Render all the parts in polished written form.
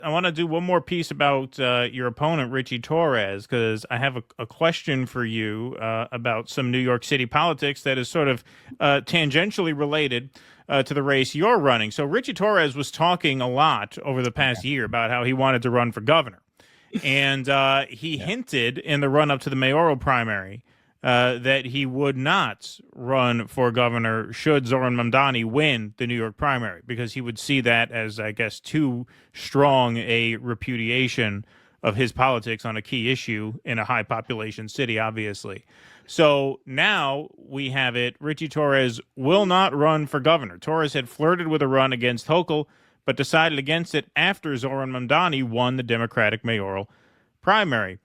to do one more piece about your opponent, Richie Torres, because I have a question for you about some New York City politics that is sort of tangentially related to the race you're running. So Richie Torres was talking a lot over the past year about how he wanted to run for governor. And he hinted in the run up to the mayoral primary that he would not run for governor should Zoran Mamdani win the New York primary, because he would see that as, I guess, too strong a repudiation of his politics on a key issue in a high population city, obviously. So now we have it. Richie Torres will not run for governor. Torres had flirted with a run against Hochul, but decided against it after Zoran Mamdani won the Democratic mayoral primary.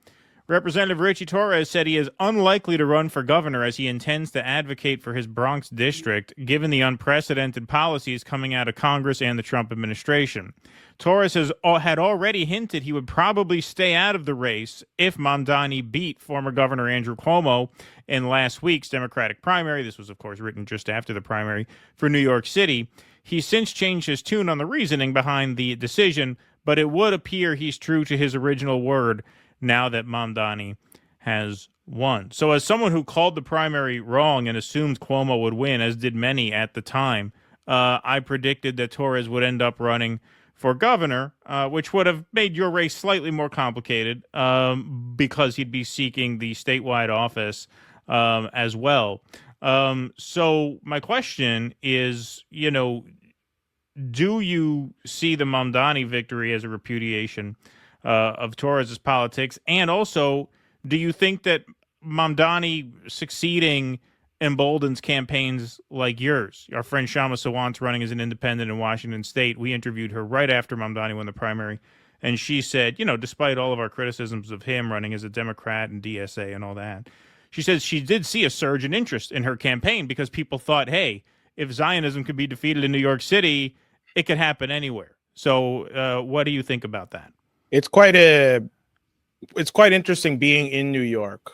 Representative Richie Torres said he is unlikely to run for governor as he intends to advocate for his Bronx district, given the unprecedented policies coming out of Congress and the Trump administration. Torres had already hinted he would probably stay out of the race if Mamdani beat former Governor Andrew Cuomo in last week's Democratic primary. This was, of course, written just after the primary for New York City. He's since changed his tune on the reasoning behind the decision, but it would appear he's true to his original word now that Mamdani has won. So as someone who called the primary wrong and assumed Cuomo would win, as did many at the time, I predicted that Torres would end up running for governor, which would have made your race slightly more complicated because he'd be seeking the statewide office as well. So my question is, do you see the Mamdani victory as a repudiation of Torres's politics? And also, do you think that Mamdani succeeding emboldens campaigns like yours? Our friend Shama Sawant's running as an independent in Washington State. We interviewed her right after Mamdani won the primary, and she said, despite all of our criticisms of him running as a Democrat and DSA and all that, she says she did see a surge in interest in her campaign because people thought, hey, if Zionism could be defeated in New York City, it could happen anywhere. So what do you think about that? It's quite interesting being in New York,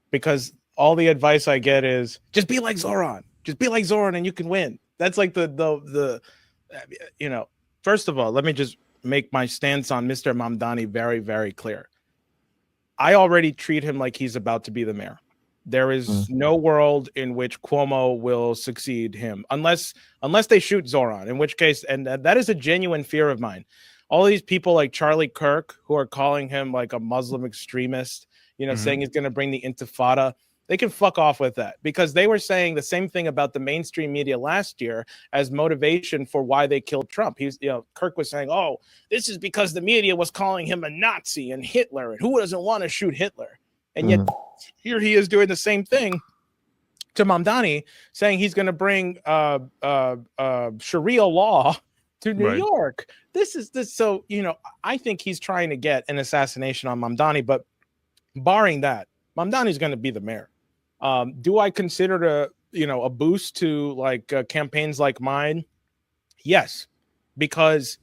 because all the advice I get is just be like Zoran. Just be like Zoran and you can win. That's like the first of all, let me just make my stance on Mr. Mamdani very, very clear. I already treat him like he's about to be the mayor. There is no world in which Cuomo will succeed him unless they shoot Zoran, in which case, and that is a genuine fear of mine. All these people like Charlie Kirk, who are calling him like a Muslim extremist, saying he's going to bring the intifada, they can fuck off with that, because they were saying the same thing about the mainstream media last year as motivation for why they killed Trump. Kirk was saying, oh, this is because the media was calling him a Nazi and Hitler, and who doesn't want to shoot Hitler? And yet here he is doing the same thing to Mamdani, saying he's going to bring Sharia law to New York. So, I think he's trying to get an assassination on Mamdani, but barring that, Mamdani's going to be the mayor. Do I consider a boost to campaigns like mine? Yes, because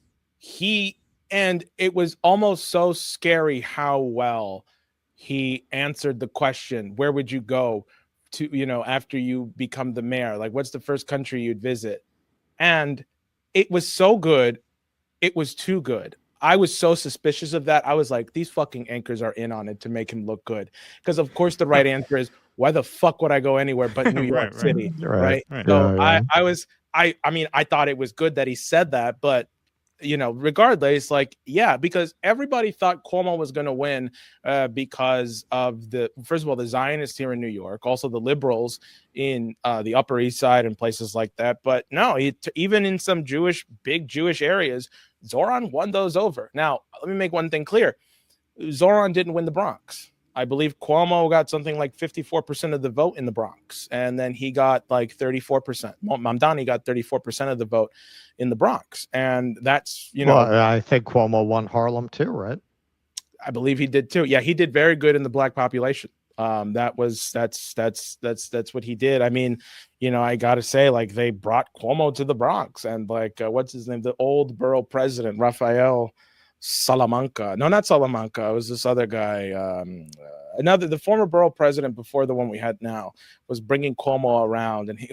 it was almost so scary how well he answered the question, where would you go to, after you become the mayor? Like, what's the first country you'd visit? And it was so good. It was too good. I was so suspicious of that. I was like, these fucking anchors are in on it to make him look good. Because, of course, the right answer is, why the fuck would I go anywhere but New York City? Right. So I thought it was good that he said that. But, regardless, because everybody thought Cuomo was going to win because of first of all, the Zionists here in New York, also the liberals in the Upper East Side and places like that. But no, even in some big Jewish areas, Zoran won those over. Now, let me make one thing clear. Zoran didn't win the Bronx. I believe Cuomo got something like 54% of the vote in the Bronx, and then he got like 34%. Mamdani got 34% of the vote in the Bronx, and that's Well, I think Cuomo won Harlem too, right? I believe he did too. Yeah, he did very good in the black population. That's what he did. I mean, I gotta say, they brought Cuomo to the Bronx, and what's his name, the old borough president, Raphael. Salamanca. No, not Salamanca. It was this other guy. The former borough president before the one we had now was bringing Cuomo around, and he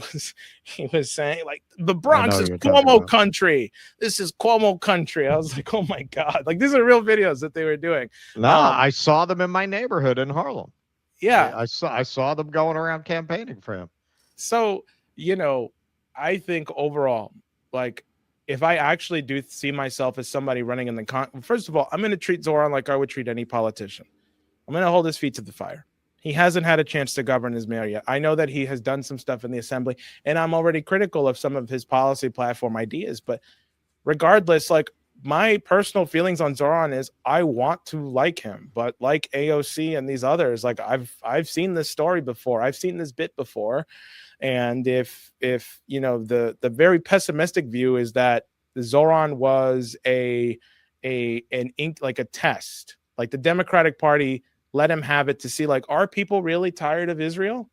was saying like the Bronx is Cuomo country. This is Cuomo country. I was like, oh my god, like these are real videos that they were doing. No, I saw them in my neighborhood in Harlem. Yeah, I saw them going around campaigning for him. So I think overall, like, if I actually do see myself as somebody running in the first of all, I'm going to treat Zoran like I would treat any politician. I'm going to hold his feet to the fire. He hasn't had a chance to govern as mayor yet. I know that he has done some stuff in the assembly, and I'm already critical of some of his policy platform ideas. But regardless, like, my personal feelings on Zoran is I want to like him, but like AOC and these others, like I've seen this story before. I've seen this bit before. And if the very pessimistic view is that Zoran was like a test, like the Democratic Party let him have it to see, like, are people really tired of Israel?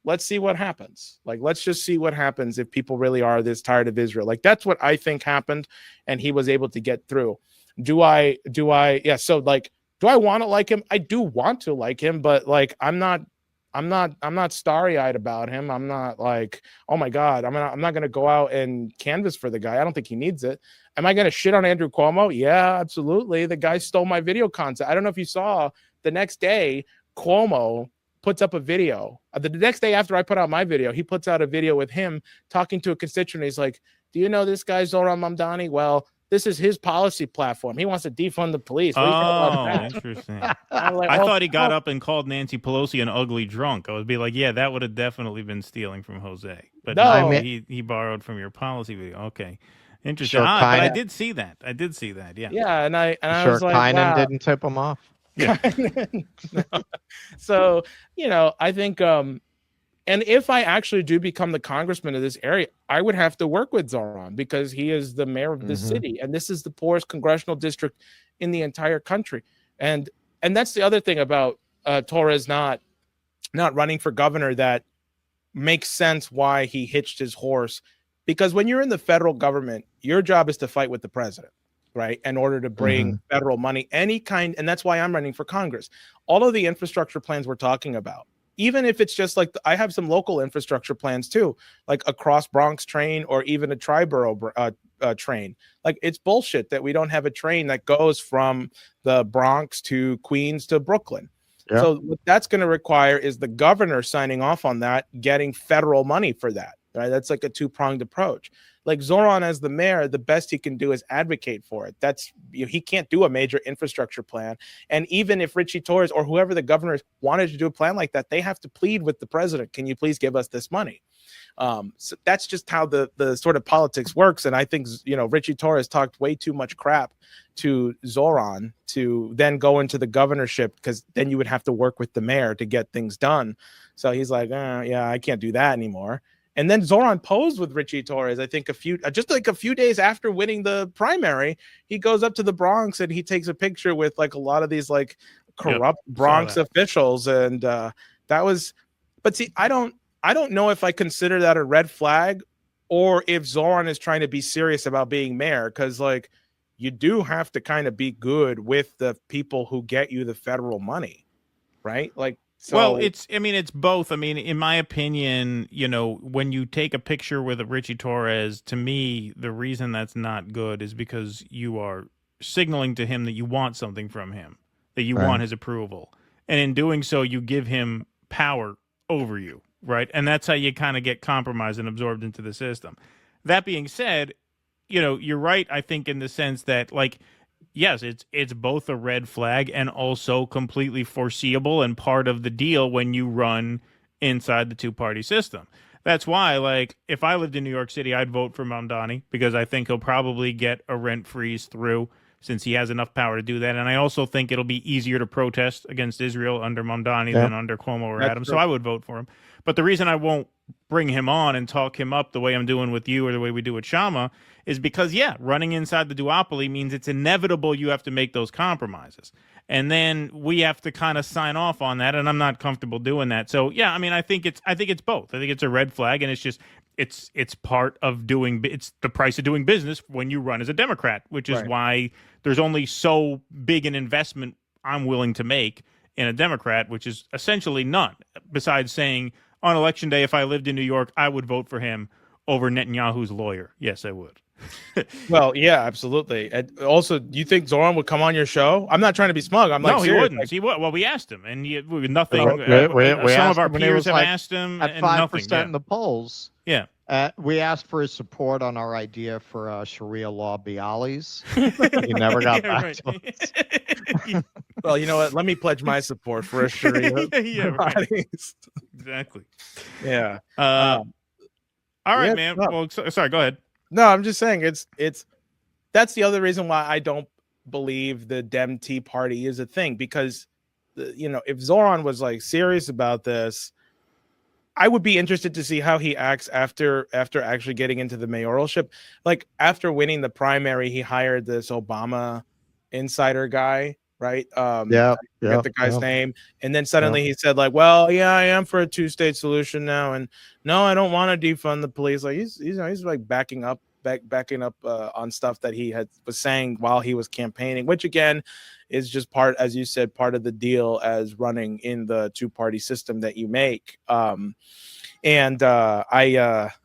Let's see what happens. Like, let's just see what happens if people really are this tired of Israel. Like, that's what I think happened, and he was able to get through. Do I want to like him? I do want to like him, but like I'm not starry-eyed about him. I'm not like, oh my God, I'm not going to go out and canvass for the guy. I don't think he needs it. Am I going to shit on Andrew Cuomo? Yeah, absolutely. The guy stole my video content. I don't know if you saw the next day, Cuomo puts up a video. The next day after I put out my video, he puts out a video with him talking to a constituent. He's like, do you know this guy, Zoran Mamdani? Well, this is his policy platform. He wants to defund the police. Oh, interesting. I thought he got up and called Nancy Pelosi an ugly drunk. I would be like, yeah, that would have definitely been stealing from Jose. But no, he borrowed from your policy video. Okay. Interesting. Sure, but I did see that. Yeah. Yeah, and I was like, Kynan wow. didn't tip him off. Yeah. No. So, I think and if I actually do become the congressman of this area, I would have to work with Zoran because he is the mayor of the city, and this is the poorest congressional district in the entire country. And that's the other thing about Torres not running for governor that makes sense why he hitched his horse, because when you're in the federal government, your job is to fight with the president, right? In order to bring federal money, any kind. And that's why I'm running for Congress. All of the infrastructure plans we're talking about, even if it's just like, I have some local infrastructure plans too, like a cross Bronx train or even a tri-borough train. Like, it's bullshit that we don't have a train that goes from the Bronx to Queens to Brooklyn. Yeah. So what that's going to require is the governor signing off on that, getting federal money for that. Right? That's like a two-pronged approach. Like, Zoran as the mayor, the best he can do is advocate for it. That's, he can't do a major infrastructure plan. And even if Richie Torres or whoever the governor wanted to do a plan like that, they have to plead with the president. Can you please give us this money? So that's just how the sort of politics works. And I think, Richie Torres talked way too much crap to Zoran to then go into the governorship, because then you would have to work with the mayor to get things done. So he's like, yeah, I can't do that anymore. And then Zoran posed with Richie Torres, I think a few days after winning the primary. He goes up to the Bronx and he takes a picture with like a lot of these like corrupt Bronx officials. And that was, but see, I don't know if I consider that a red flag or if Zoran is trying to be serious about being mayor, because like you do have to kind of be good with the people who get you the federal money, right? Like, so, well, it's both. I mean, in my opinion, when you take a picture with a Richie Torres, to me, the reason that's not good is because you are signaling to him that you want something from him, that you want his approval. And in doing so, you give him power over you, right? And that's how you kind of get compromised and absorbed into the system. That being said, you're right, I think, in the sense that, like, yes, it's both a red flag and also completely foreseeable and part of the deal when you run inside the two-party system. That's why, like, if I lived in New York City, I'd vote for Mamdani, because I think he'll probably get a rent freeze through since he has enough power to do that. And I also think it'll be easier to protest against Israel under Mamdani than under Cuomo or Adams. So I would vote for him. But the reason I won't bring him on and talk him up the way I'm doing with you or the way we do with Shama is because, running inside the duopoly means it's inevitable you have to make those compromises. And then we have to kind of sign off on that, and I'm not comfortable doing that. So, I think it's both. I think it's a red flag, and it's part of it's the price of doing business when you run as a Democrat, which is why there's only so big an investment I'm willing to make in a Democrat, which is essentially none, besides saying on election day, if I lived in New York, I would vote for him over Netanyahu's lawyer. Yes, I would. Well, yeah, absolutely. And also, do you think Zoran would come on your show? I'm not trying to be smug. I'm like, no, he serious. wouldn't. He would. Well, we asked him, and nothing. We Some of asked our him when he peers was have like asked him, at and 5% nothing. in the polls. Yeah. We asked for his support on our idea for Sharia law bialys. He never got back to us. Well, you know what? Let me pledge my support for a Sharia. Exactly. Yeah. All right, yeah, man. no. Well, sorry. Go ahead. No, I'm just saying that's the other reason why I don't believe the Dem Tea Party is a thing, because if Zoran was like serious about this, I would be interested to see how he acts after actually getting into the mayoralship. Like after winning the primary, he hired this Obama insider guy, right? I forget the guy's name. And then suddenly he said like, well, yeah, I am for a 2-state solution now. And no, I don't want to defund the police. Like he's like backing up on stuff that he was saying while he was campaigning, which again is just part, as you said, part of the deal as running in the 2-party system that you make. That's why.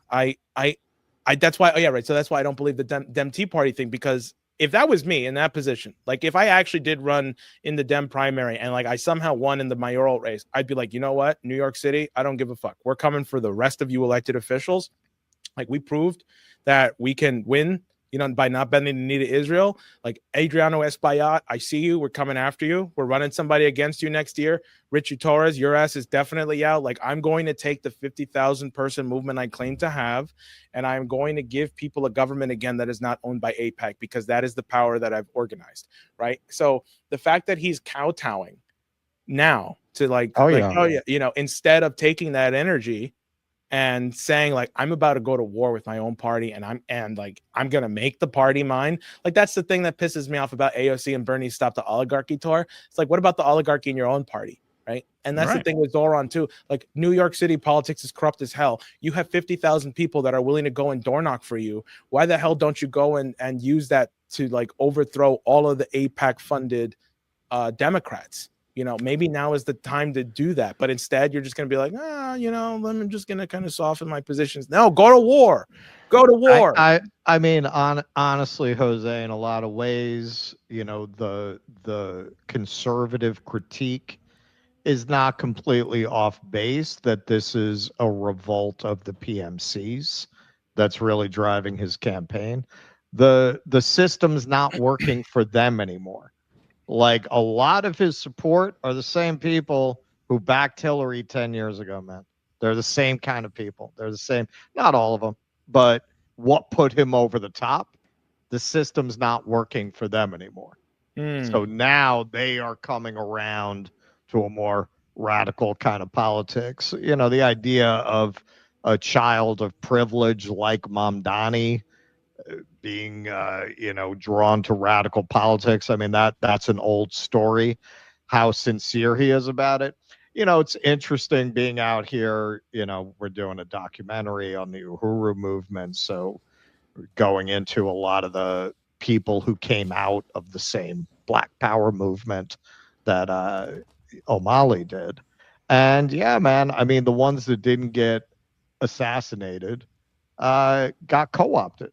Oh yeah, right. So that's why I don't believe the Dem Tea Party thing, because if that was me in that position, like if I actually did run in the Dem primary and like I somehow won in the mayoral race, I'd be like, you know what, New York City, I don't give a fuck. We're coming for the rest of you elected officials. Like we proved that we can win, by not bending the knee to Israel. Like Adriano Espaillat, I see you. We're coming after you. We're running somebody against you next year. Richie Torres, your ass is definitely out. Like I'm going to take the 50,000 person movement I claim to have, and I'm going to give people a government again that is not owned by AIPAC, because that is the power that I've organized, right? So the fact that he's kowtowing now to instead of taking that energy and saying like I'm about to go to war with my own party and I'm gonna make the party mine. Like that's the thing that pisses me off about AOC and Bernie's Stop the Oligarchy tour. It's like, what about the oligarchy in your own party, right? And that's the thing with Zoran too. Like New York City politics is corrupt as hell. You have 50,000 people that are willing to go and door knock for you. Why the hell don't you go and use that to like overthrow all of the AIPAC funded Democrats? Maybe now is the time to do that. But instead, you're just going to be like, I'm just going to kind of soften my positions. No, go to war. Go to war. I mean, honestly, Jose, in a lot of ways, the conservative critique is not completely off base, that this is a revolt of the PMCs that's really driving his campaign. The system's not working for them anymore. Like a lot of his support are the same people who backed Hillary 10 years ago, man. They're the same kind of people. They're the same, not all of them, but what put him over the top, the system's not working for them anymore. So now they are coming around to a more radical kind of politics. The idea of a child of privilege like Mamdani being drawn to radical politics. I mean, that's an old story. How sincere he is about it. It's interesting being out here. We're doing a documentary on the Uhuru movement, so we're going into a lot of the people who came out of the same Black Power movement that O'Malley did. And yeah, man, I mean, the ones that didn't get assassinated got co-opted.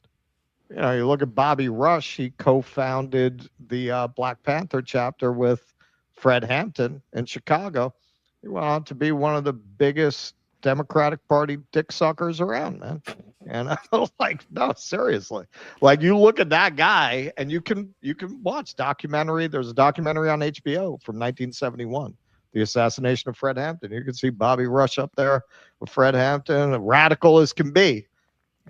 You look at Bobby Rush, he co-founded the Black Panther chapter with Fred Hampton in Chicago. He went on to be one of the biggest Democratic Party dick suckers around, man. And I was like, no, seriously. Like you look at that guy and you can watch documentary. There's a documentary on HBO from 1971, the assassination of Fred Hampton. You can see Bobby Rush up there with Fred Hampton, radical as can be.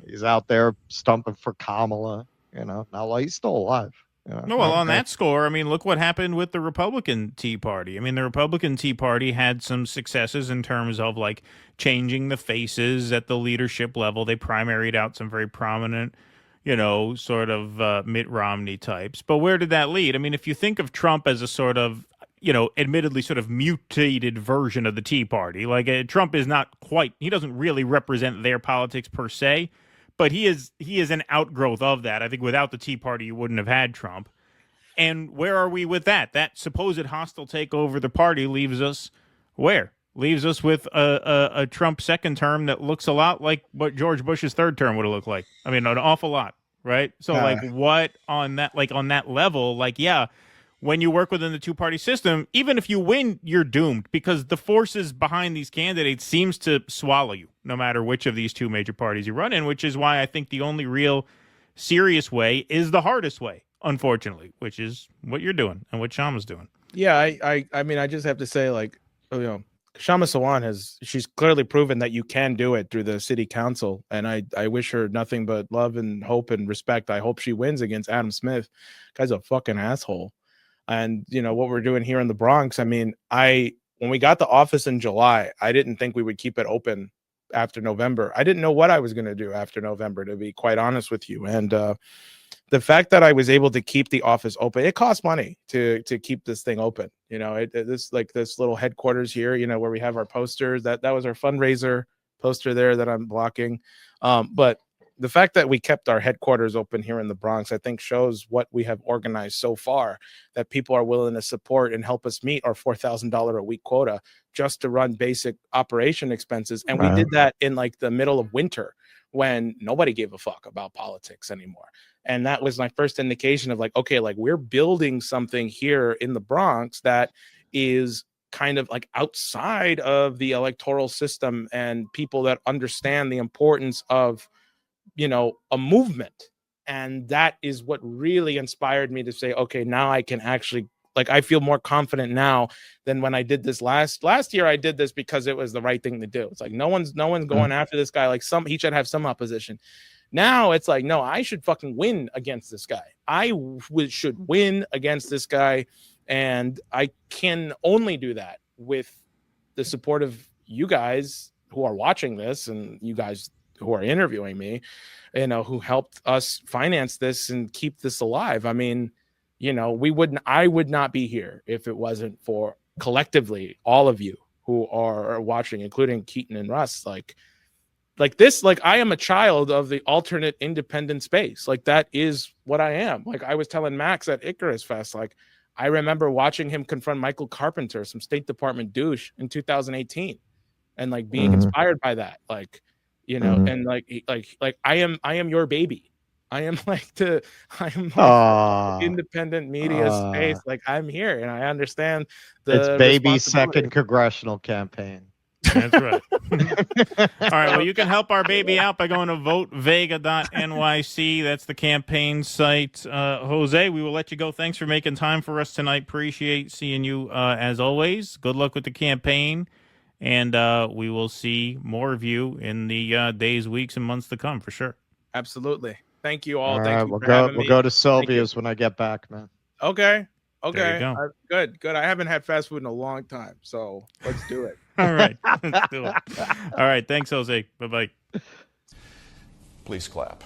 He's out there stumping for Kamala, not like he's still alive. No, well, on that score, I mean, look what happened with the Republican Tea Party. I mean, the Republican Tea Party had some successes in terms of like changing the faces at the leadership level. They primaried out some very prominent, sort of Mitt Romney types. But where did that lead? I mean, if you think of Trump as a sort of, admittedly sort of mutated version of the Tea Party. Like Trump is not quite, he doesn't really represent their politics per se, but he is an outgrowth of that. I think without the Tea Party, you wouldn't have had Trump. And where are we with that? That supposed hostile takeover of the party leaves us where? Leaves us with a Trump second term that looks a lot like what George Bush's third term would have looked like. I mean, an awful lot, right? So, what on that level, yeah, when you work within the two-party system, even if you win, you're doomed because the forces behind these candidates seems to swallow you, no matter which of these two major parties you run in, which is why I think the only real serious way is the hardest way, unfortunately, which is what you're doing and what Shama's doing. Yeah, I mean, I just have to say, Kshama Sawant she's clearly proven that you can do it through the city council, and I wish her nothing but love and hope and respect. I hope she wins against Adam Smith. Guy's a fucking asshole. And what we're doing here in the Bronx, I mean, when we got the office in July, I didn't think we would keep it open after November. I didn't know what I was going to do after November, to be quite honest with you. And the fact that I was able to keep the office open, it costs money to keep this thing open. This little headquarters here, where we have our posters, that was our fundraiser poster there that I'm blocking. But the fact that we kept our headquarters open here in the Bronx, I think shows what we have organized so far, that people are willing to support and help us meet our $4,000 a week quota just to run basic operation expenses. And we did that in the middle of winter when nobody gave a fuck about politics anymore. And that was my first indication of we're building something here in the Bronx that is kind of outside of the electoral system, and people that understand the importance of a movement. And that is what really inspired me to say, okay, now I can actually I feel more confident now than when I did this last year. I did this because it was the right thing to do. It's no one's going after this guy. He should have some opposition. Now it's no, I should fucking win against this guy. I should win against this guy. And I can only do that with the support of you guys who are watching this, and you guys who are interviewing me, who helped us finance this and keep this alive. I mean, I would not be here if it wasn't for collectively all of you who are watching, including Keaton and Russ. I am a child of the alternate independent space. That is what I am. I was telling Max at Icarus Fest, I remember watching him confront Michael Carpenter, some State Department douche, in 2018, and being inspired by that. And I am your baby. I am independent media space. I'm here, and I understand it's baby's second congressional campaign. That's right. All right. Well, you can help our baby out by going to votevega.nyc. That's the campaign site. Jose, we will let you go. Thanks for making time for us tonight. Appreciate seeing you as always. Good luck with the campaign. And we will see more of you in the days, weeks, and months to come, for sure. Absolutely. Thank you all. Thank you. We'll go to Sylvia's when I get back, man. Okay. There you go. Good. I haven't had fast food in a long time, so let's do it. All right. Let's do it. All right. Thanks, Jose. Bye-bye. Please clap.